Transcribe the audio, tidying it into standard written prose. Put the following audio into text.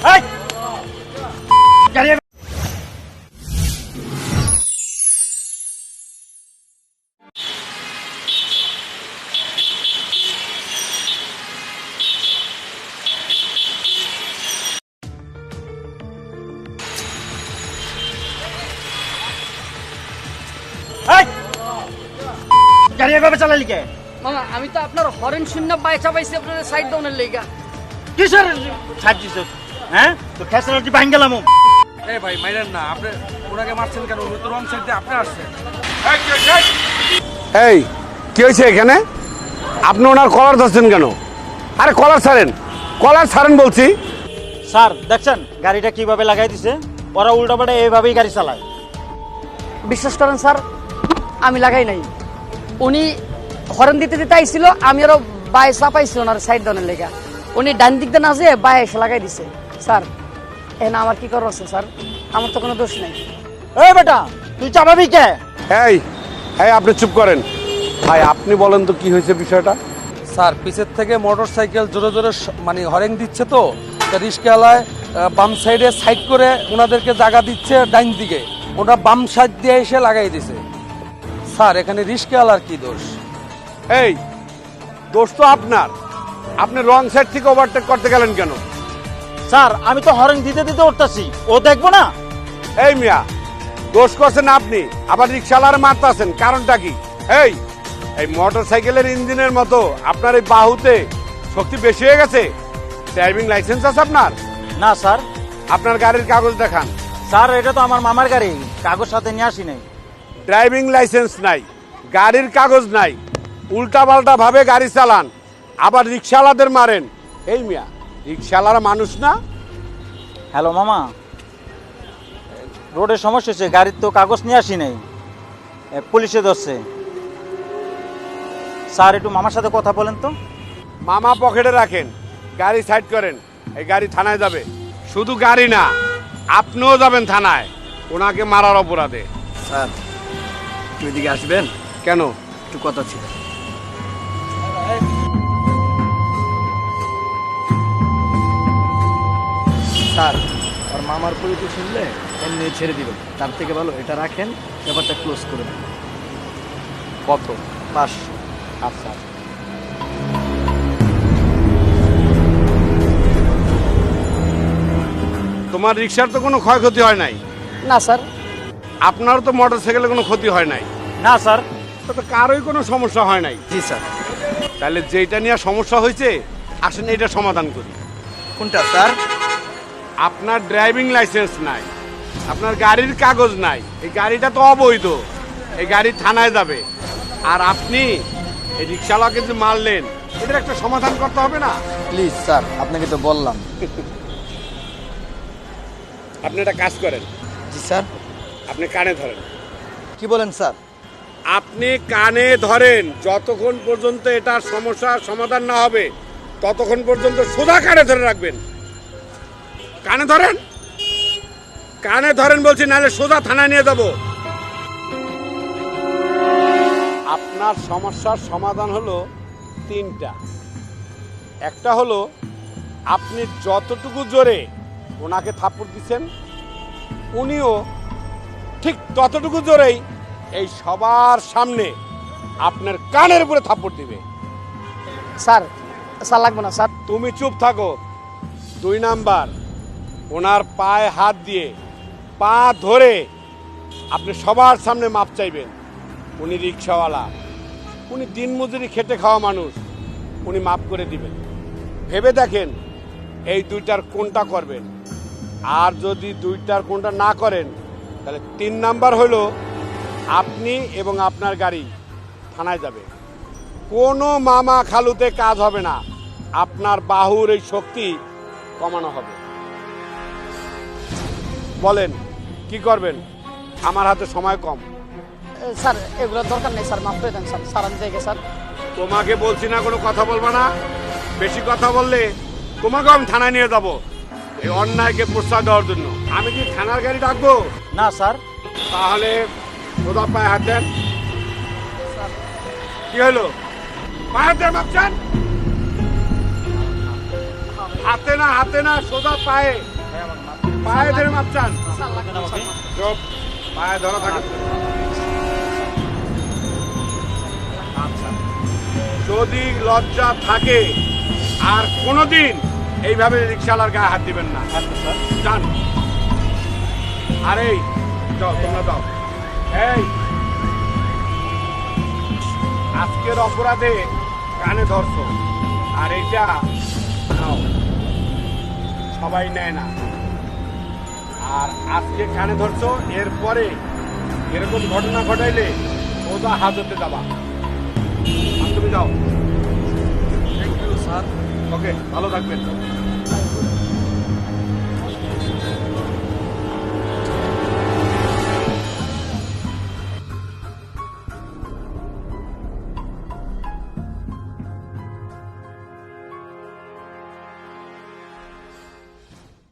গাড়ি এভাবে চালালি কে? মামা আমি তো আপনার হরেন শূন্য বাইচা পাইছি আপনার সাইড ডাউনের লেগা। কিসের ছাড় দিছ? হ্যাঁ তো খেসারটি ভাঙ গেলাম। এই ভাই মাইরেন না, আপনি ওনাকে মারছেন কেন? উনি তো রং সাইড দিয়ে আপনি আসছেন। এই কি হয়েছে এখানে? আপনি ওনার কলার ধরছেন কেন? আরে কলার ছাড়েন বলছি। স্যার দেখছেন গাড়িটা কিভাবে লাগাই দিছে? ওরা উল্টাপাল্টা এইভাবেই গাড়ি চালায়। বিশ্বাস করেন স্যার, আমি লাগাই নাই। উনি হরেন দিতে দিতে আইছিল, আমি আরো বাইচা পাইছি ওনার সাইড ডাউনের লেগা। উনি ডান দিক দিয়ে না যেয়ে বাই এসে লাগাই দিছে। স্যার এখন আমার কি করার আছে স্যার? আমার তো কোনো দোষ নাই। এই বেটা তুই চাপাবি কে? এই আপনি চুপ করেন। ভাই আপনি বলেন তো কি হয়েছে বিষয়টা? স্যার পিছের থেকে মোটর সাইকেল জোরে জোরে মানে হরেন দিচ্ছে, তো রিস্কাওয়ালায় বাম সাইডে সাইড করে ওনাদেরকে জায়গা দিচ্ছে ডাইন দিকে, ওটা বাম সাইড দিয়ে এসে লাগাই দিছে। স্যার এখানে রিস্কাওয়ালার কি দোষ? এই দোষ তো আপনার। আপনি রং সাইড থেকে ওভারটেক করতে গেলেন কেন? স্যার আমি তো হরেন দিতে দিতে উঠতাছি, ও দেখবো না? এই মিয়া দোষ করছেন আপনি, আবার রিক্সাওয়ালার মারতেছেন, কারণটা কি? এই মোটর সাইকেলের ইঞ্জিনের মতো আপনার এই বাহুতে শক্তি বেশি হয়ে গেছে। ড্রাইভিং লাইসেন্স আছে আপনার? না স্যার। আপনার গাড়ির কাগজ দেখান। স্যার এটা তো আমার মামার গাড়ি, কাগজ সাথে নিয়ে আসি নাই। ড্রাইভিং লাইসেন্স নাই, গাড়ির কাগজ নাই, উল্টাপাল্টা ভাবে গাড়ি চালান, আবার রিক্সাওয়ালাদের মারেন। এই মিয়া রিক্সাওয়ালারা মানুষ না? হ্যালো মামা, রোডের সমস্যা হচ্ছে, গাড়ির তো কাগজ নিয়ে আসি নাই, পুলিশে ধরছে। স্যার একটু মামার সাথে কথা বলেন তো। মামা পকেটে রাখেন, গাড়ি সাইড করেন, এই গাড়ি থানায় যাবে। শুধু গাড়ি না, আপনিও যাবেন থানায় ওনাকে মারার অপরাধে। স্যার একটু এদিকে আসবেন? কেন? একটু কথা ছিল। স্যার আর মামার পরিচয় শুনলে এমনি ছেড়ে দিবেন, তার থেকে ভালো এটা রাখেন, ব্যাপারটা ক্লোজ করে দেন। কত? 500। আচ্ছা। তোমার রিক্সার তো কোনো ক্ষয়ক্ষতি হয় নাই? না স্যার। আপনারও তো মোটর সাইকেলে কোনো ক্ষতি হয় নাই? না স্যার। তো কারোই কোনো সমস্যা হয় নাই? জি স্যার। তাহলে যেটা নিয়ে সমস্যা হয়েছে আসেন এটা সমাধান করি। কোনটা স্যার? আপনার ড্রাইভিং লাইসেন্স নাই, আপনার গাড়ির কাগজ নাই, এই গাড়িটা তো অবৈধ, এই গাড়ি থানায় যাবে। আর আপনি এই রিক্সাওয়ালাকে যে মারলেন, এটার একটা সমাধান করতে হবে না? প্লিজ স্যার, আপনাকে তো বললাম। আপনি একটা কাজ করেন। জি স্যার। আপনি কানে ধরেন। কি বলেন স্যার? আপনি কানে ধরেন, যতক্ষণ পর্যন্ত এটার সমস্যার সমাধান না হবে ততক্ষণ পর্যন্ত সোজা কানে ধরে রাখবেন। কানে ধরেন, কানে ধরেন বলছি, নাহলে সোজা থানায় নিয়ে যাব। আপনার সমস্যার সমাধান হলো 3টা। একটা হলো আপনি যতটুকু জোরে ওনাকে থাপ্পড় দিচ্ছেন, উনিও ঠিক ততটুকু জোরেই এই সবার সামনে আপনার কানের উপরে থাপ্পড় দিবে। স্যার স্যার লাগবে না স্যার। তুমি চুপ থাকো। 2 নাম্বার, ওনার পায়ে হাত দিয়ে পা ধরে আপনি সবার সামনে মাপ চাইবেন। উনি রিক্সাওয়ালা, উনি দিনমজুরি খেটে খাওয়া মানুষ, উনি মাপ করে দিবেন। ভেবে দেখেন এই 2টার কোনটা করবেন। আর যদি 2টার কোনটা না করেন, তাহলে 3 নাম্বার হলো আপনি এবং আপনার গাড়ি থানায় যাবে। কোনো মামা খালুতে কাজ হবে না, আপনার বাহুর এই শক্তি কমানো হবে। বলেন কি করবেন? আমার হাতে সময় কম। স্যার এগুলো দরকার নেই স্যার, মাফ করে দেন স্যার। স্যার আমি দেখে স্যার। তোমাকে বলছি না কোনো কথা বলবা না। বেশি কথা বললে তোমাকেও আমি থানায় নিয়ে যাব এই অন্যায়কে প্রশ্রয় দেওয়ার জন্য। আমি কি থানার গাড়ি ডাকবো? না স্যার। তাহলে সোজা পায়ে হাত দেন। কি হলো? পায়ে হাত দেন ভাবছেন? হাতে না সোজা পায়ে পায়ে ধরে মাপ চান চুপ, পায়ে ধরা থাকে। আচ্ছা, যদি লজ্জা থাকে আর কোনোদিন এইভাবে রিক্সাওয়ালার গায়ে হাত দিবেন না। যান। আরে যাও, তোমরা যাও। এই আজকের অপরাধে কানে ধরছো, আর এইটা নাও, সবাই নেয় না। আর আজকে কানে ধরছো, এরপরে এরকম ঘটনা ঘটাইলে সোজা হাজতে যাবা। আর তুমি যাও। Thank you sir. ওকে, ভালো থাকবেন।